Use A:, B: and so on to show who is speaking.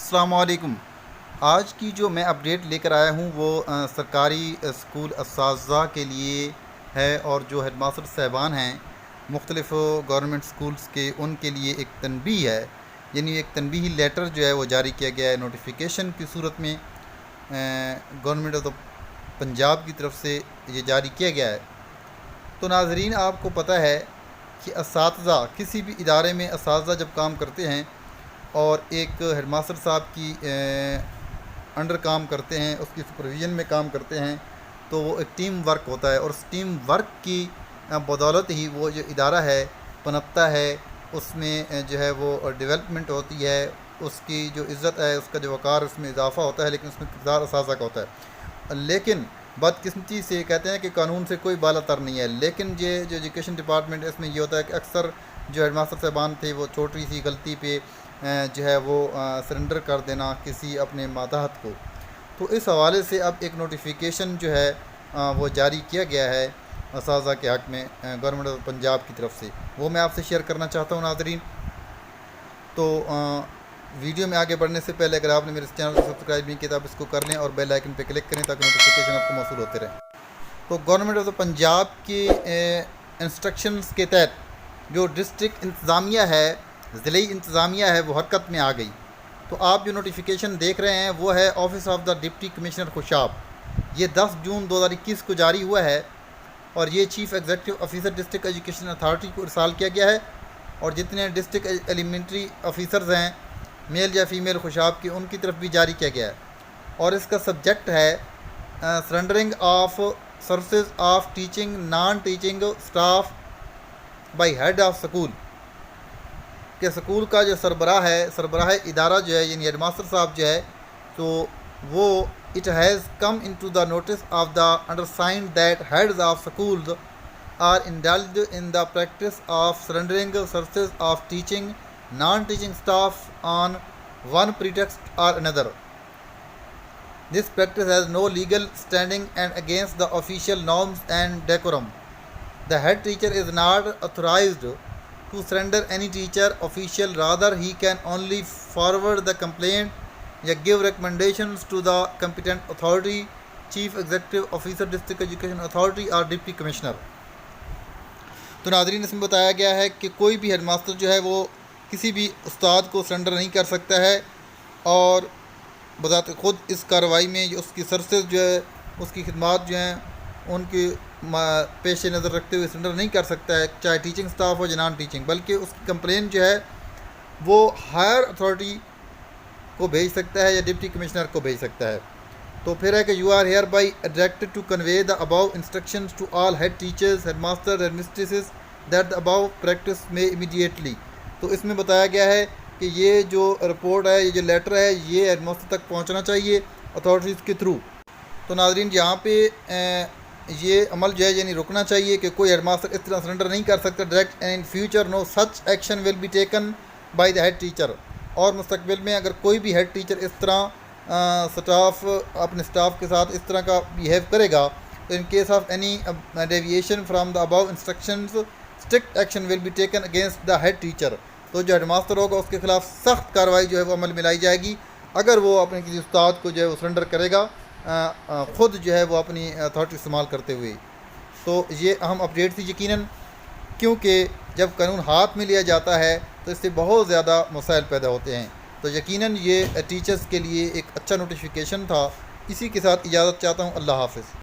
A: السلام علیکم۔ آج کی جو میں اپڈیٹ لے کر آیا ہوں وہ سرکاری اسکول اساتذہ کے لیے ہے، اور جو ہیڈ ماسٹر صاحبان ہیں مختلف گورنمنٹ اسکولز کے، ان کے لیے ایک تنبیہ ہے، یعنی ایک تنبیہی لیٹر جو ہے وہ جاری کیا گیا ہے نوٹیفیکیشن کی صورت میں گورنمنٹ آف پنجاب کی طرف سے یہ جاری کیا گیا ہے۔ تو ناظرین، آپ کو پتہ ہے کہ اساتذہ کسی بھی ادارے میں اساتذہ جب کام کرتے ہیں اور ایک ہیڈ ماسٹر صاحب کی انڈر کام کرتے ہیں، اس کی سپرویژن میں کام کرتے ہیں، تو وہ ایک ٹیم ورک ہوتا ہے، اور اس ٹیم ورک کی بدولت ہی وہ جو ادارہ ہے پنپتا ہے، اس میں جو ہے وہ ڈیولپمنٹ ہوتی ہے، اس کی جو عزت ہے، اس کا جو وقار، اس میں اضافہ ہوتا ہے، لیکن اس میں کردار اساتذہ کا ہوتا ہے۔ لیکن بدقسمتی سے کہتے ہیں کہ قانون سے کوئی بالا تر نہیں ہے، لیکن یہ جو ایجوکیشن ڈپارٹمنٹ ہے، اس میں یہ ہوتا ہے کہ اکثر جو ہیڈ ماسٹر صاحبان تھے وہ چھوٹی سی غلطی پہ جو ہے وہ سرنڈر کر دینا کسی اپنے ماتحت کو۔ تو اس حوالے سے اب ایک نوٹیفیکیشن جو ہے وہ جاری کیا گیا ہے اساتذہ کے حق میں گورنمنٹ آف پنجاب کی طرف سے، وہ میں آپ سے شیئر کرنا چاہتا ہوں ناظرین۔ تو ویڈیو میں آگے بڑھنے سے پہلے اگر آپ نے میرے اس چینل کو سبسکرائب نہیں کیا تو آپ اس کو کر لیں اور بیل آئکن پہ کلک کریں تاکہ نوٹیفیکیشن آپ کو موصول ہوتے رہیں۔ تو گورنمنٹ آف پنجاب کے انسٹرکشنز کے تحت جو ڈسٹرکٹ انتظامیہ ہے، ضلعی انتظامیہ ہے، وہ حرکت میں آ گئی۔ تو آپ جو نوٹیفیکیشن دیکھ رہے ہیں وہ ہے office of the deputy commissioner Khushab, یہ 10 جون 2021 کو جاری ہوا ہے، اور یہ chief executive officer district education authority کو ارسال کیا گیا ہے، اور جتنے ڈسٹرکٹ ایلیمنٹری آفیسرز ہیں میل یا فیمیل خوشاب کے، ان کی طرف بھی جاری کیا گیا ہے، اور اس کا سبجیکٹ ہے surrendering of services of teaching non teaching staff by head of school, کہ سکول کا جو سربراہ ادارہ جو ہے، یعنی ہیڈ ماسٹر صاحب جو ہے، تو وہ it has come into the notice of the undersigned that heads of schools are indulged in the practice of surrendering services of teaching non teaching staff on one pretext or another. This practice has no legal standing and against the official norms and decorum. The head teacher is not authorized to surrender any teacher official, rather he can only forward the complaint or give recommendations to the competent authority, chief executive officer district education authority or deputy commissioner. تو ناظرین، اس میں بتایا گیا ہے کہ کوئی بھی head master جو ہے وہ کسی بھی استاد کو سرنڈر نہیں کر سکتا ہے، اور بذات خود اس کارروائی میں اس کی سروسز جو ہے، اس کی خدمات جو ہیں، ان کی پیش نظر رکھتے ہوئے سرنڈر نہیں کر سکتا ہے، چاہے ٹیچنگ سٹاف ہو یا نان ٹیچنگ، بلکہ اس کی کمپلین جو ہے وہ ہائر اتھارٹی کو بھیج سکتا ہے یا ڈپٹی کمشنر کو بھیج سکتا ہے۔ تو پھر ہے کہ you are hereby directed to convey the above instructions to all head teachers, head master, head mistresses that the above practice میں امیڈیٹلی۔ تو اس میں بتایا گیا ہے کہ یہ جو رپورٹ ہے، یہ جو لیٹر ہے، یہ ہیڈ ماسٹر تک پہنچنا چاہیے اتھارٹیز کے تھرو۔ تو ناظرین، یہاں پہ یہ عمل جو ہے یعنی رکنا چاہیے کہ کوئی ہیڈ ماسٹر اس طرح سرنڈر نہیں کر سکتا direct, and in future no such action will be taken by the head teacher, اور مستقبل میں اگر کوئی بھی ہیڈ ٹیچر اس طرح اپنے اسٹاف کے ساتھ اس طرح کا بیہیو کرے گا، تو in case of any deviation from the above instructions strict action will be taken against the head teacher. تو جو ہیڈ ماسٹر ہوگا اس کے خلاف سخت کارروائی جو ہے وہ عمل میں لائی جائے گی، اگر وہ اپنے کسی استاد کو جو ہے وہ سرنڈر کرے گا خود جو ہے وہ اپنی اتھارٹی استعمال کرتے ہوئے۔ تو یہ اہم اپڈیٹ تھی یقیناً، کیونکہ جب قانون ہاتھ میں لیا جاتا ہے تو اس سے بہت زیادہ مسائل پیدا ہوتے ہیں۔ تو یقیناً یہ ٹیچرز کے لیے ایک اچھا نوٹیفیکیشن تھا۔ اسی کے ساتھ اجازت چاہتا ہوں، اللہ حافظ۔